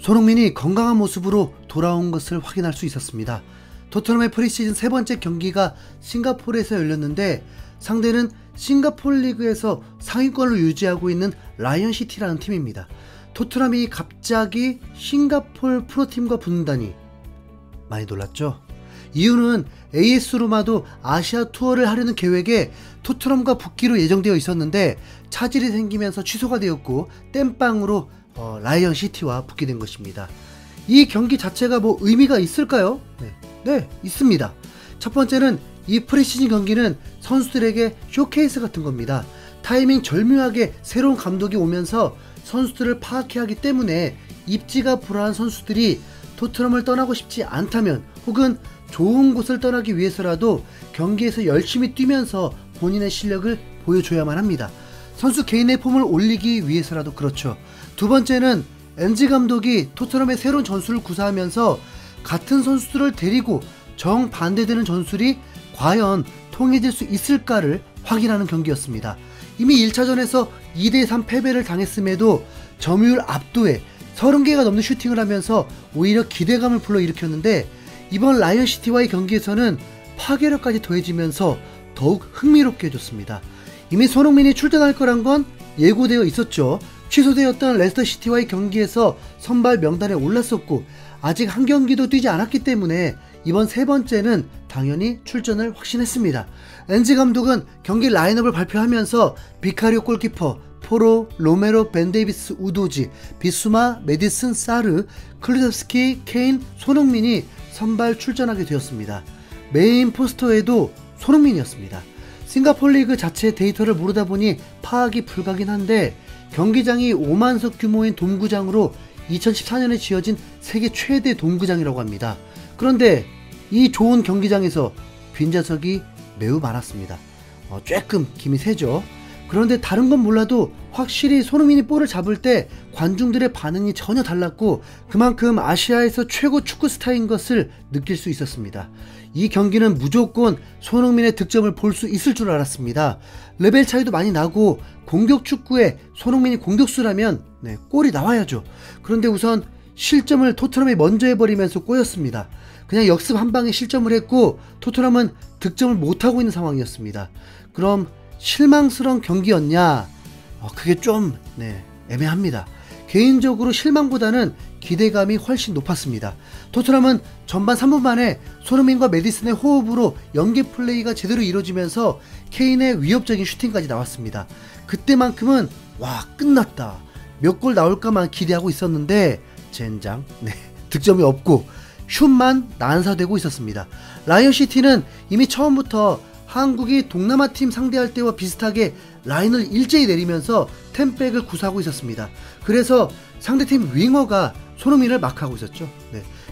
손흥민이 건강한 모습으로 돌아온 것을 확인할 수 있었습니다. 토트넘의 프리시즌 세 번째 경기가 싱가포르에서 열렸는데 상대는 싱가포르 리그에서 상위권을 유지하고 있는 라이언시티라는 팀입니다. 토트넘이 갑자기 싱가포르 프로팀과 붙는다니 많이 놀랐죠? 이유는 AS 로마도 아시아 투어를 하려는 계획에 토트넘과 붙기로 예정되어 있었는데 차질이 생기면서 취소가 되었고 땜빵으로 라이언시티와 붙게 된 것입니다. 이 경기 자체가 뭐 의미가 있을까요? 네, 있습니다. 첫 번째는 이 프리시즌 경기는 선수들에게 쇼케이스 같은 겁니다. 타이밍 절묘하게 새로운 감독이 오면서 선수들을 파악해야 하기 때문에 입지가 불안한 선수들이 토트넘을 떠나고 싶지 않다면 혹은 좋은 곳을 떠나기 위해서라도 경기에서 열심히 뛰면서 본인의 실력을 보여줘야만 합니다. 선수 개인의 폼을 올리기 위해서라도 그렇죠. 두 번째는 엔지 감독이 토트넘의 새로운 전술을 구사하면서 같은 선수들을 데리고 정반대되는 전술이 과연 통해질 수 있을까를 확인하는 경기였습니다. 이미 1차전에서 2대3 패배를 당했음에도 점유율 압도에 30개가 넘는 슈팅을 하면서 오히려 기대감을 불러일으켰는데 이번 라이언시티와의 경기에서는 파괴력까지 더해지면서 더욱 흥미롭게 해줬습니다. 이미 손흥민이 출전할 거란 건 예고되어 있었죠. 취소되었던 레스터시티와의 경기에서 선발 명단에 올랐었고 아직 한 경기도 뛰지 않았기 때문에 이번 세 번째는 당연히 출전을 확신했습니다. 엔지 감독은 경기 라인업을 발표하면서 비카리오 골키퍼, 포로, 로메로, 벤데이비스, 우도지, 비수마, 메디슨, 사르, 클루셉스키, 케인, 손흥민이 선발 출전하게 되었습니다. 메인 포스터에도 손흥민이었습니다. 싱가포르 리그 자체의 데이터를 모르다 보니 파악이 불가긴 한데 경기장이 5만석 규모인 돔구장으로 2014년에 지어진 세계 최대 돔구장이라고 합니다. 그런데 이 좋은 경기장에서 빈좌석이 매우 많았습니다. 조금 김이 세죠. 그런데 다른 건 몰라도 확실히 손흥민이 볼을 잡을 때 관중들의 반응이 전혀 달랐고 그만큼 아시아에서 최고 축구 스타인 것을 느낄 수 있었습니다. 이 경기는 무조건 손흥민의 득점을 볼 수 있을 줄 알았습니다. 레벨 차이도 많이 나고 공격 축구에 손흥민이 공격수라면 골이 나와야죠. 그런데 우선 실점을 토트넘이 먼저 해버리면서 꼬였습니다. 그냥 역습 한 방에 실점을 했고 토트넘은 득점을 못하고 있는 상황이었습니다. 그럼 실망스러운 경기였냐? 그게 좀 애매합니다. 개인적으로 실망보다는 기대감이 훨씬 높았습니다. 토트넘은 전반 3분 만에 손흥민과 메디슨의 호흡으로 연계 플레이가 제대로 이루어지면서 케인의 위협적인 슈팅까지 나왔습니다. 그때만큼은 와 끝났다, 몇 골 나올까만 기대하고 있었는데 젠장 득점이 없고 슛만 난사되고 있었습니다. 라이언시티는 이미 처음부터 한국이 동남아 팀 상대할 때와 비슷하게 라인을 일제히 내리면서 템백을 구사하고 있었습니다. 그래서 상대팀 윙어가 손흥민을 마크하고 있었죠.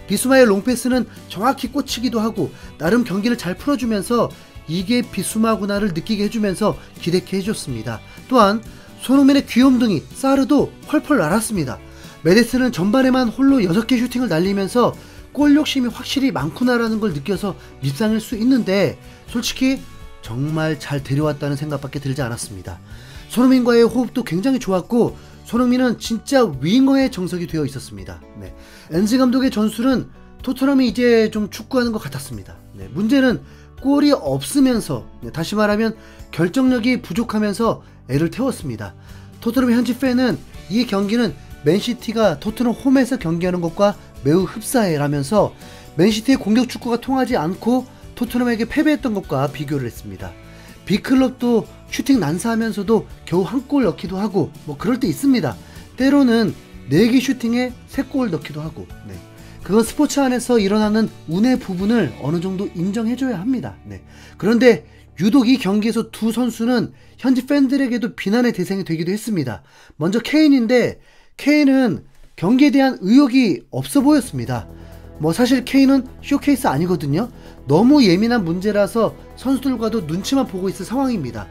비수마의 롱패스는 정확히 꽂히기도 하고 나름 경기를 잘 풀어주면서 이게 비수마구나를 느끼게 해주면서 기대케 해줬습니다. 또한 손흥민의 귀염둥이 사르도 펄펄 날았습니다. 메데스는 전반에만 홀로 6개 슈팅을 날리면서 골 욕심이 확실히 많구나라는 걸 느껴서 밉상일 수 있는데 솔직히 정말 잘 데려왔다는 생각밖에 들지 않았습니다. 손흥민과의 호흡도 굉장히 좋았고 손흥민은 진짜 윙어의 정석이 되어 있었습니다. 엔지 감독의 전술은 토트넘이 이제 좀 축구하는 것 같았습니다. 문제는 골이 없으면서 다시 말하면 결정력이 부족하면서 애를 태웠습니다. 토트넘 현지 팬은 이 경기는 맨시티가 토트넘 홈에서 경기하는 것과 매우 흡사해라면서 맨시티의 공격 축구가 통하지 않고 토트넘에게 패배했던 것과 비교를 했습니다. 빅클럽도 슈팅 난사하면서도 겨우 한 골 넣기도 하고 뭐 그럴 때 있습니다. 때로는 4개 슈팅에 3골 넣기도 하고 그건 스포츠 안에서 일어나는 운의 부분을 어느 정도 인정해줘야 합니다. 그런데 유독 이 경기에서 두 선수는 현지 팬들에게도 비난의 대상이 되기도 했습니다. 먼저 케인인데 케인은 경기에 대한 의욕이 없어 보였습니다. 사실 케인은 쇼케이스 아니거든요. 너무 예민한 문제라서 선수들과도 눈치만 보고 있을 상황입니다.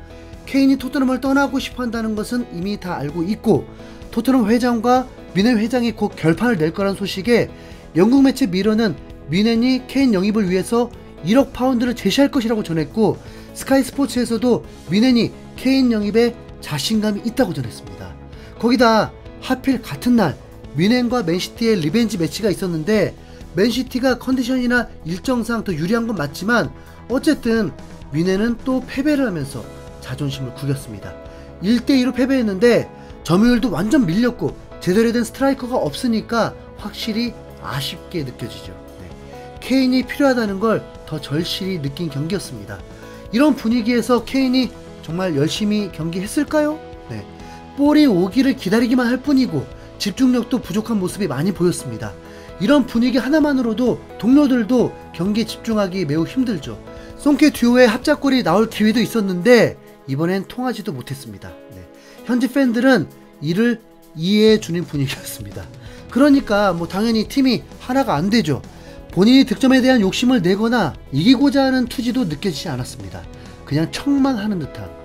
케인이 토트넘을 떠나고 싶어 한다는 것은 이미 다 알고 있고 토트넘 회장과 뮌헨 회장이 곧 결판을 낼 거란 소식에 영국 매체 미러는 뮌헨이 케인 영입을 위해서 1억 파운드를 제시할 것이라고 전했고 스카이 스포츠에서도 뮌헨이 케인 영입에 자신감이 있다고 전했습니다. 거기다 하필 같은 날 뮌헨과 맨시티의 리벤지 매치가 있었는데 맨시티가 컨디션이나 일정상 더 유리한 건 맞지만 어쨌든 뮌헨은 또 패배를 하면서 자존심을 구겼습니다. 1대2로 패배했는데 점유율도 완전 밀렸고 제대로 된 스트라이커가 없으니까 확실히 아쉽게 느껴지죠. 케인이 필요하다는 걸 더 절실히 느낀 경기였습니다. 이런 분위기에서 케인이 정말 열심히 경기했을까요? 볼이 오기를 기다리기만 할 뿐이고 집중력도 부족한 모습이 많이 보였습니다. 이런 분위기 하나만으로도 동료들도 경기에 집중하기 매우 힘들죠. 송케 듀오의 합작골이 나올 기회도 있었는데 이번엔 통하지도 못했습니다. 현지 팬들은 이를 이해해주는 분위기였습니다. 그러니까 당연히 팀이 하나가 안 되죠. 본인이 득점에 대한 욕심을 내거나 이기고자 하는 투지도 느껴지지 않았습니다. 그냥 척만 하는 듯한.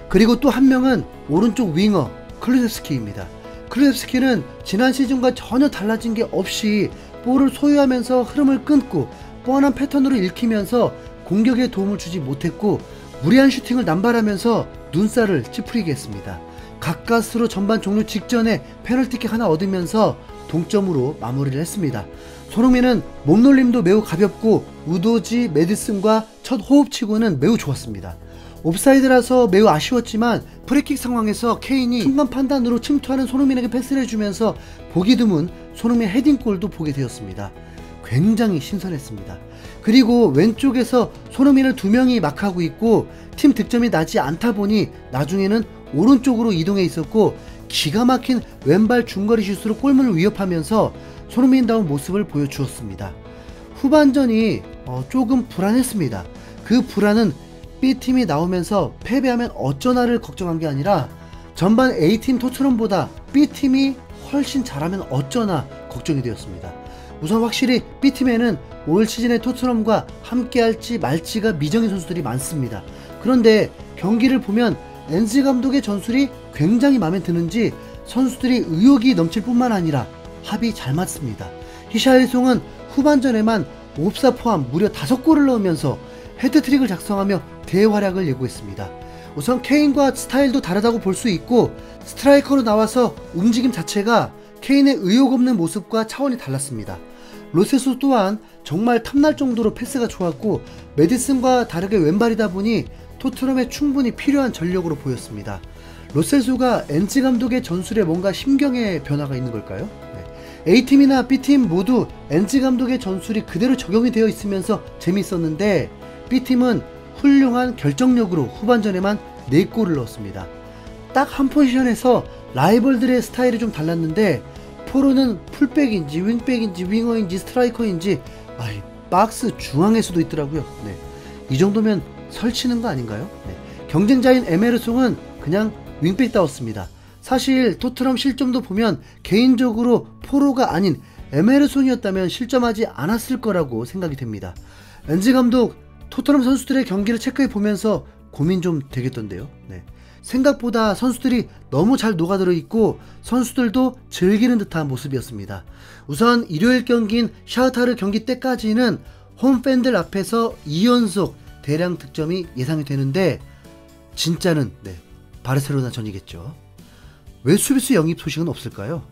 그리고 또 한 명은 오른쪽 윙어 클루세프스키입니다. 클루세프스키는 지난 시즌과 전혀 달라진 게 없이 볼을 소유하면서 흐름을 끊고 뻔한 패턴으로 읽히면서 공격에 도움을 주지 못했고 무리한 슈팅을 남발하면서 눈살을 찌푸리게 했습니다. 가까스로 전반 종료 직전에 페널티킥 하나 얻으면서 동점으로 마무리를 했습니다. 손흥민은 몸놀림도 매우 가볍고 우도지 메디슨과 첫 호흡치고는 매우 좋았습니다. 옵사이드라서 매우 아쉬웠지만 프리킥 상황에서 케인이 순간 판단으로 침투하는 손흥민에게 패스를 해주면서 보기 드문 손흥민 헤딩골도 보게 되었습니다. 굉장히 신선했습니다. 그리고 왼쪽에서 손흥민을 2명이 막하고 있고 팀 득점이 나지 않다 보니 나중에는 오른쪽으로 이동해 있었고 기가 막힌 왼발 중거리 슛으로 골문을 위협하면서 손흥민다운 모습을 보여주었습니다. 후반전이 조금 불안했습니다. 그 불안은 B팀이 나오면서 패배하면 어쩌나를 걱정한 게 아니라 전반 A팀 토트넘보다 B팀이 훨씬 잘하면 어쩌나 걱정이 되었습니다. 우선 확실히 B팀에는 올 시즌의 토트넘과 함께할지 말지가 미정인 선수들이 많습니다. 그런데 경기를 보면 엔즈 감독의 전술이 굉장히 마음에 드는지 선수들이 의욕이 넘칠 뿐만 아니라 합이 잘 맞습니다. 히샬리송은 후반전에만 옵사 포함 무려 5골을 넣으면서 헤드트릭을 작성하며 대활약을 예고했습니다. 우선 케인과 스타일도 다르다고 볼 수 있고 스트라이커로 나와서 움직임 자체가 케인의 의욕 없는 모습과 차원이 달랐습니다. 로세소 또한 정말 탐날 정도로 패스가 좋았고 메디슨과 다르게 왼발이다 보니 토트넘에 충분히 필요한 전력으로 보였습니다. 로셀소가 엔즈 감독의 전술에 뭔가 심경의 변화가 있는 걸까요? A팀이나 B팀 모두 엔즈 감독의 전술이 그대로 적용이 되어 있으면서 재밌었는데 B팀은 훌륭한 결정력으로 후반전에만 4골을 넣었습니다. 딱 한 포지션에서 라이벌들의 스타일이 좀 달랐는데 포로는 풀백인지 윙백인지 윙어인지 스트라이커인지 박스 중앙에 수도 있더라고요. 이 정도면 설치는 거 아닌가요? 경쟁자인 에메르송은 그냥 윙백다웠습니다. 사실 토트넘 실점도 보면 개인적으로 포로가 아닌 에메르송이었다면 실점하지 않았을 거라고 생각이 됩니다. 엔즈 감독 토트넘 선수들의 경기를 체크해 보면서 고민 좀 되겠던데요. 생각보다 선수들이 너무 잘 녹아들어 있고 선수들도 즐기는 듯한 모습이었습니다. 우선 일요일 경기인 샤흐타르 경기 때까지는 홈팬들 앞에서 2연속 대량 득점이 예상이 되는데 진짜는 바르셀로나전이겠죠. 왜 수비수 영입 소식은 없을까요?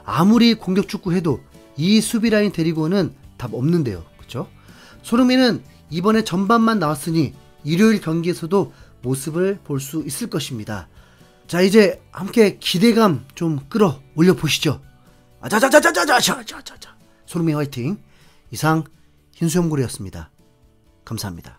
아무리 공격 축구 해도 이 수비라인 데리고는 답 없는데요. 그쵸? 손흥민은 이번에 전반만 나왔으니 일요일 경기에서도 모습을 볼 수 있을 것입니다. 자, 이제 함께 기대감 좀 끌어올려 보시죠. 손흥민 화이팅! 이상 흰수염고래였습니다. 감사합니다.